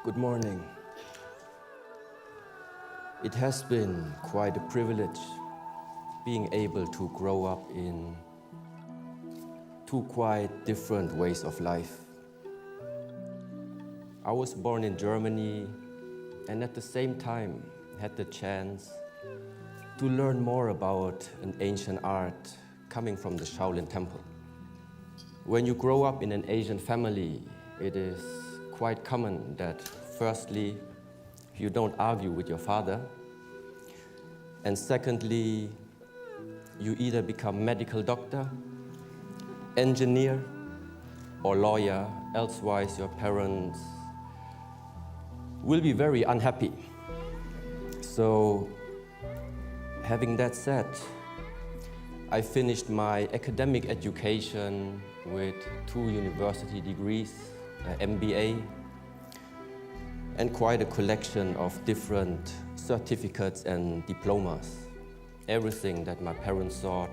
Good morning. It has been quite a privilege being able to grow up in two quite different ways of life. I was born in Germany and at the same time had the chance to learn more about an ancient art coming from the Shaolin Temple. When you grow up in an Asian family, it is quite common that firstly, you don't argue with your father, and secondly, you either become medical doctor, engineer, or lawyer, elsewise your parents will be very unhappy. So, having that said, I finished my academic education with 2 university degrees, an MBA, and quite a collection of different certificates and diplomas. Everything that my parents thought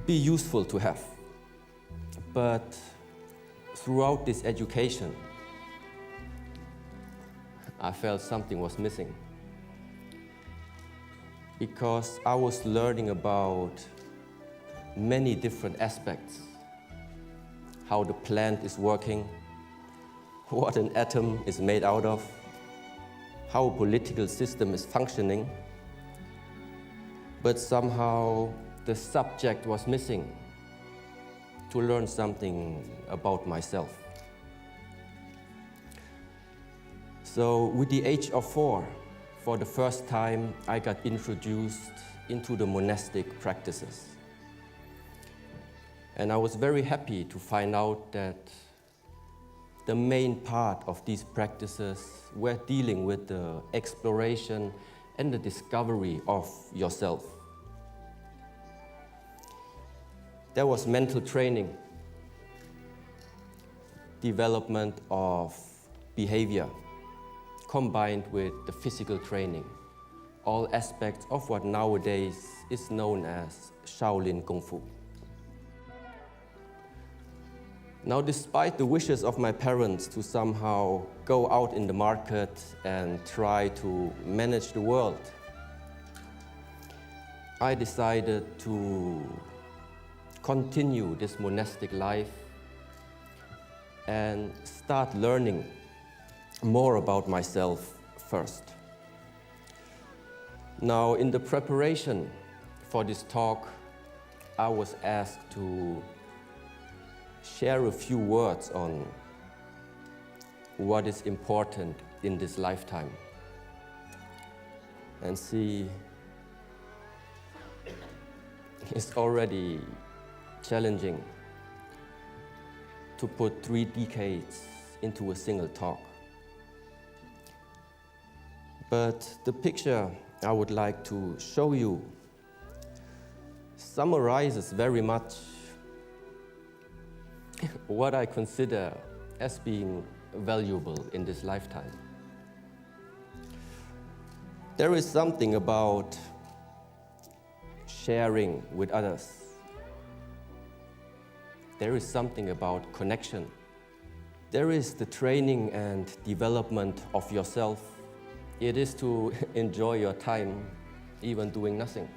be useful to have. But throughout this education, I felt something was missing. Because I was learning about many different aspects. How the plant is working, what an atom is made out of, how a political system is functioning. But somehow the subject was missing to learn something about myself. So with the age of 4, for the first time, I got introduced into the monastic practices. And I was very happy to find out that the main part of these practices were dealing with the exploration and the discovery of yourself. There was mental training, development of behavior, combined with the physical training, all aspects of what nowadays is known as Shaolin Kung Fu. Now, despite the wishes of my parents to somehow go out in the market and try to manage the world, I decided to continue this monastic life and start learning more about myself first. Now, in the preparation for this talk, I was asked to share a few words on what is important in this lifetime. And see, it's already challenging to put 3 decades into a single talk. But the picture I would like to show you summarizes very much what I consider as being valuable in this lifetime. There is something about sharing with others. There is something about connection. There is the training and development of yourself. It is to enjoy your time, even doing nothing.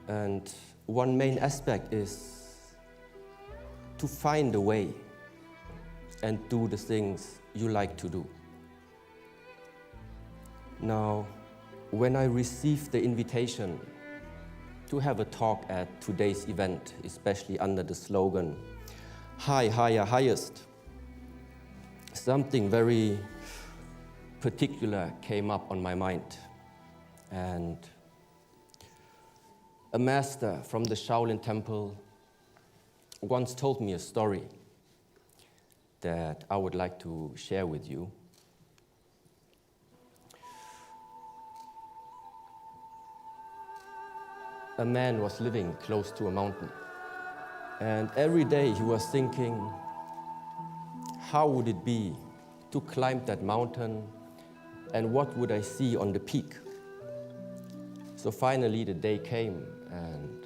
And one main aspect is to find a way and do the things you like to do. Now, when I received the invitation to have a talk at today's event, especially under the slogan, High, Higher, Highest, something very particular came up on my mind. And a master from the Shaolin Temple once told me a story that I would like to share with you. A man was living close to a mountain, and every day he was thinking, how would it be to climb that mountain, and what would I see on the peak? So finally the day came, and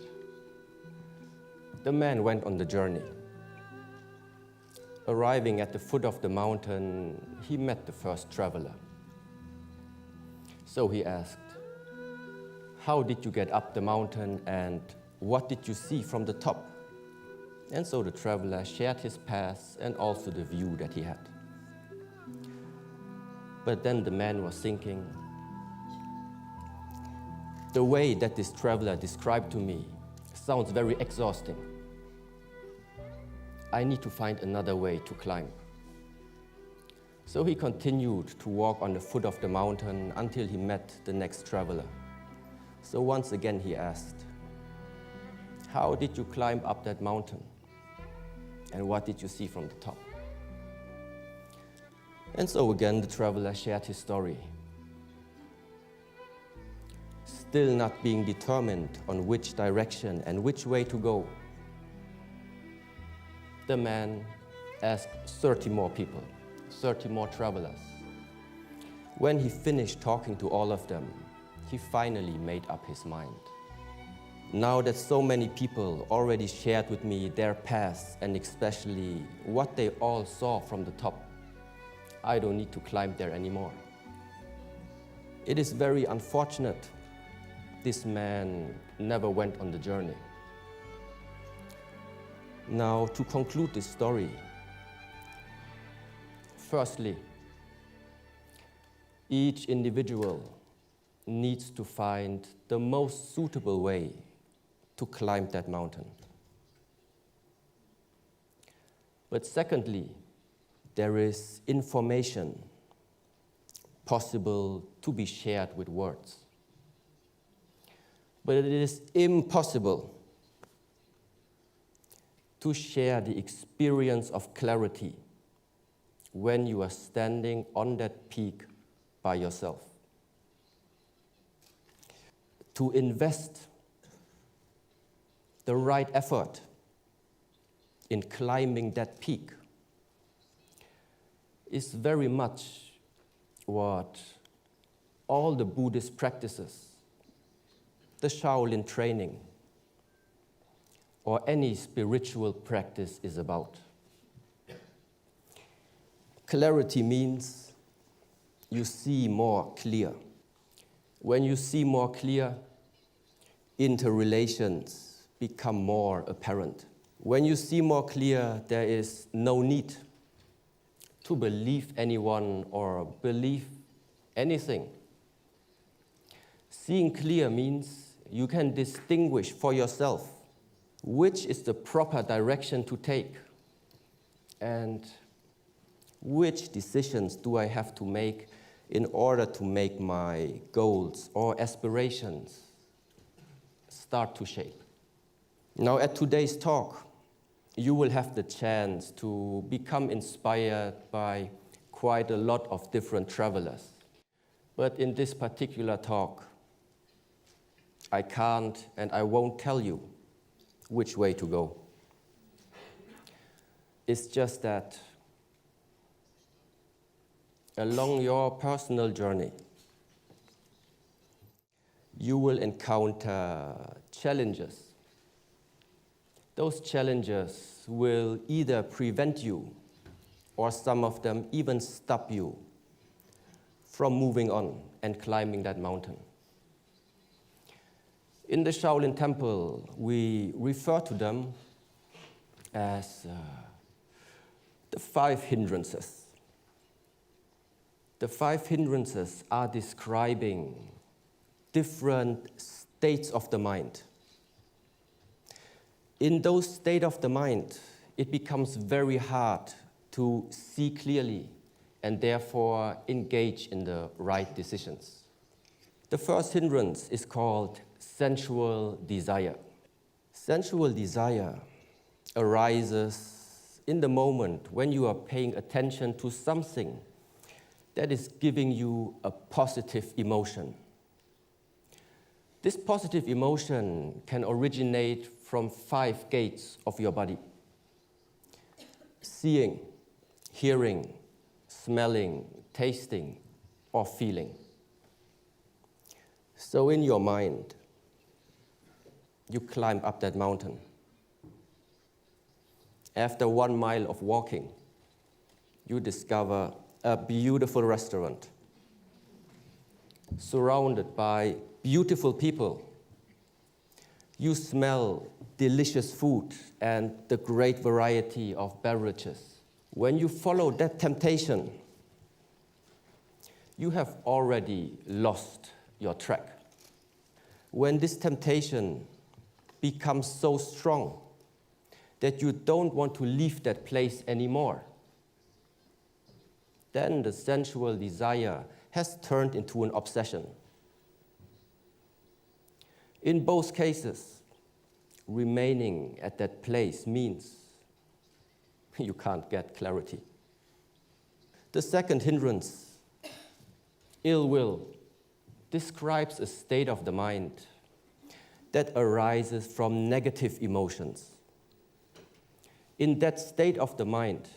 the man went on the journey. arriving at the foot of the mountain, he met the first traveler. So he asked, "How did you get up the mountain and what did you see from the top?" And so the traveler shared his path and also the view that he had. But then the man was thinking, the way that this traveler described to me sounds very exhausting. I need to find another way to climb. So he continued to walk on the foot of the mountain until he met the next traveler. So once again he asked, "How did you climb up that mountain? And what did you see from the top?" And so again the traveler shared his story. Still not being determined on which direction and which way to go, the man asked 30 more people, 30 more travelers. When he finished talking to all of them, he finally made up his mind. Now that so many people already shared with me their paths and especially what they all saw from the top, I don't need to climb there anymore. It is very unfortunate this man never went on the journey. Now, to conclude this story, firstly, each individual needs to find the most suitable way to climb that mountain. But secondly, there is information possible to be shared with words. But it is impossible to share the experience of clarity when you are standing on that peak by yourself. To invest the right effort in climbing that peak is very much what all the Buddhist practices, the Shaolin training, or any spiritual practice is about. Clarity means you see more clear. When you see more clear, interrelations become more apparent. When you see more clear, there is no need to believe anyone or believe anything. Seeing clear means you can distinguish for yourself which is the proper direction to take and which decisions do I have to make in order to make my goals or aspirations start to shape. Now, at today's talk, you will have the chance to become inspired by quite a lot of different travelers. But in this particular talk, I can't and I won't tell you which way to go. It's just that along your personal journey, you will encounter challenges. Those challenges will either prevent you, or some of them even stop you from moving on and climbing that mountain. In the Shaolin Temple, we refer to them as the 5 hindrances. The 5 hindrances are describing different states of the mind. In those states of the mind, it becomes very hard to see clearly and therefore engage in the right decisions. The first hindrance is called sensual desire. Sensual desire arises in the moment when you are paying attention to something that is giving you a positive emotion. This positive emotion can originate from 5 gates of your body: seeing, hearing, smelling, tasting, or feeling. So in your mind, you climb up that mountain. After 1 mile of walking, you discover a beautiful restaurant surrounded by beautiful people. You smell delicious food and the great variety of beverages. When you follow that temptation, you have already lost your track. When this temptation becomes so strong that you don't want to leave that place anymore, then the sensual desire has turned into an obsession. In both cases, remaining at that place means you can't get clarity. The second hindrance, ill will, describes a state of the mind that arises from negative emotions. In that state of the mind,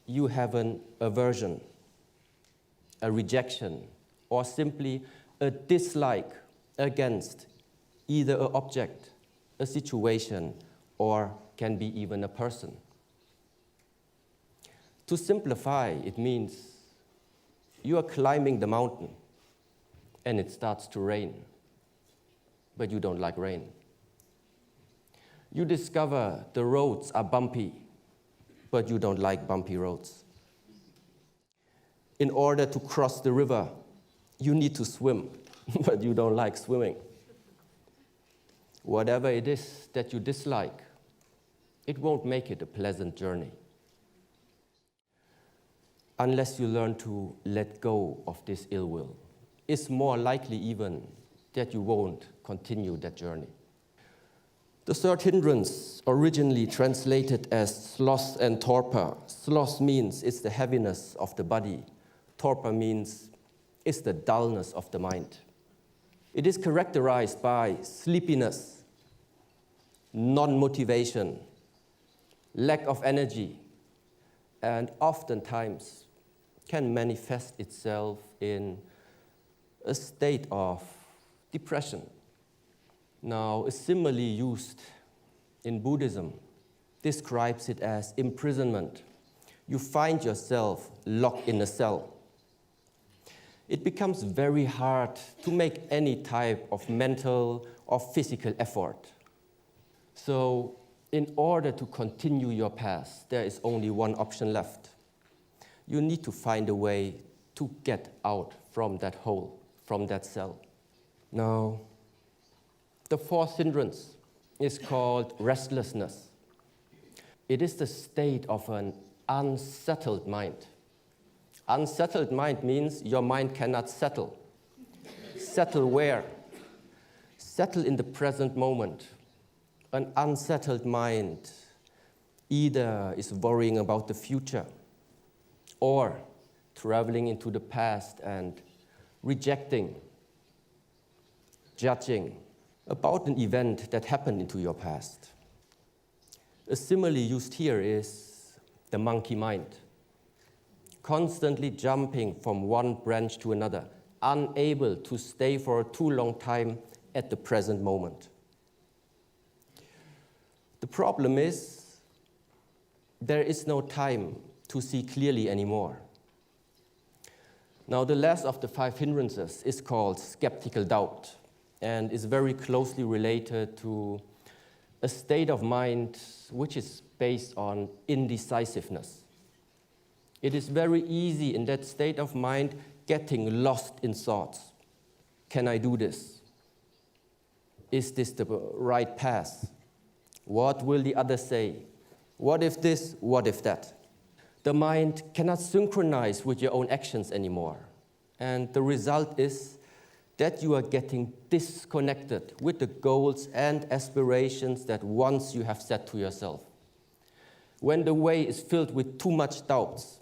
you have an aversion, a rejection, or simply a dislike against either an object, a situation, or can be even a person. To simplify, it means you are climbing the mountain and it starts to rain, but you don't like rain. You discover the roads are bumpy, but you don't like bumpy roads. In order to cross the river, you need to swim, but you don't like swimming. Whatever it is that you dislike, it won't make it a pleasant journey. Unless you learn to let go of this ill will, it's more likely even that you won't continue that journey. The third hindrance, originally translated as sloth and torpor. Sloth means it's the heaviness of the body. Torpor means it's the dullness of the mind. It is characterized by sleepiness, non-motivation, lack of energy, and oftentimes can manifest itself in a state of depression. Now, a simile used in Buddhism describes it as imprisonment. You find yourself locked in a cell. It becomes very hard to make any type of mental or physical effort. So, in order to continue your path, there is only one option left. You need to find a way to get out from that hole, from that cell. Now, the fourth hindrance is called restlessness. It is the state of an unsettled mind. Unsettled mind means your mind cannot settle. Settle where? Settle in the present moment. An unsettled mind either is worrying about the future or traveling into the past and rejecting, judging about an event that happened into your past. A simile used here is the monkey mind, constantly jumping from one branch to another, unable to stay for a too long time at the present moment. The problem is there is no time to see clearly anymore. Now, the last of the 5 hindrances is called skeptical doubt, and is very closely related to a state of mind which is based on indecisiveness. It is very easy in that state of mind getting lost in thoughts. Can I do this? Is this the right path? What will the others say? What if this? What if that? The mind cannot synchronize with your own actions anymore. And the result is that you are getting disconnected with the goals and aspirations that once you have set to yourself. When the way is filled with too much doubts,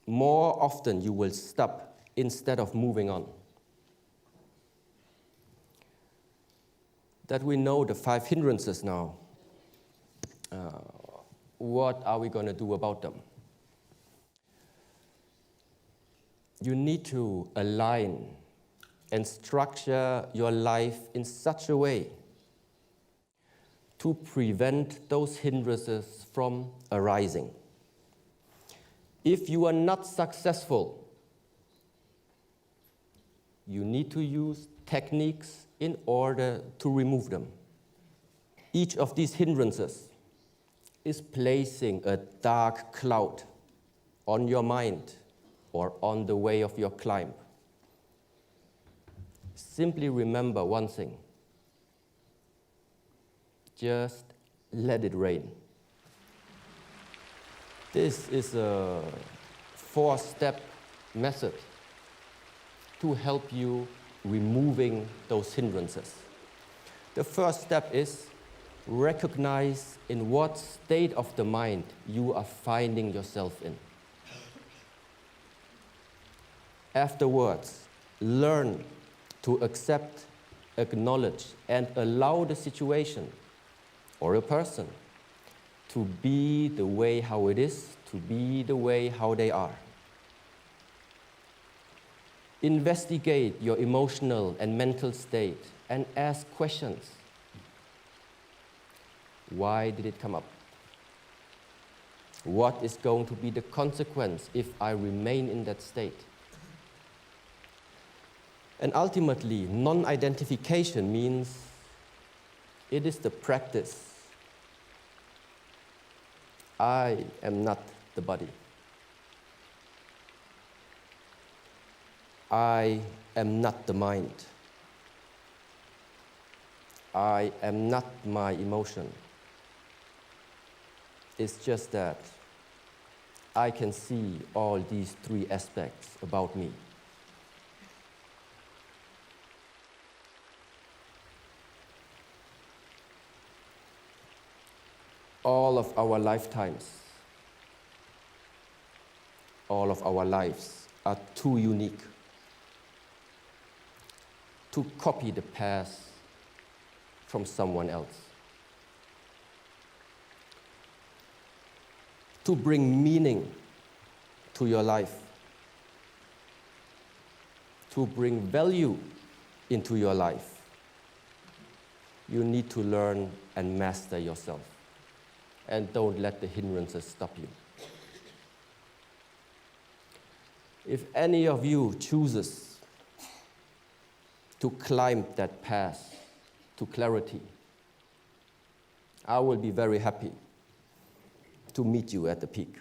more often you will stop instead of moving on. That we know the 5 hindrances now, what are we going to do about them? You need to align and structure your life in such a way to prevent those hindrances from arising. If you are not successful, you need to use techniques in order to remove them. Each of these hindrances is placing a dark cloud on your mind or on the way of your climb. Simply remember one thing. Just let it rain. This is a 4-step method to help you removing those hindrances. The first step is recognize in what state of the mind you are finding yourself in. Afterwards, learn to accept, acknowledge, and allow the situation or a person to be the way how it is, to be the way how they are. Investigate your emotional and mental state and ask questions. Why did it come up? What is going to be the consequence if I remain in that state? And ultimately, non-identification means it is the practice. I am not the body. I am not the mind. I am not my emotion. It's just that I can see all these 3 aspects about me. All of our lifetimes, all of our lives are too unique to copy the past from someone else. To bring meaning to your life, to bring value into your life, you need to learn and master yourself. And don't let the hindrances stop you. If any of you chooses to climb that path to clarity, I will be very happy to meet you at the peak.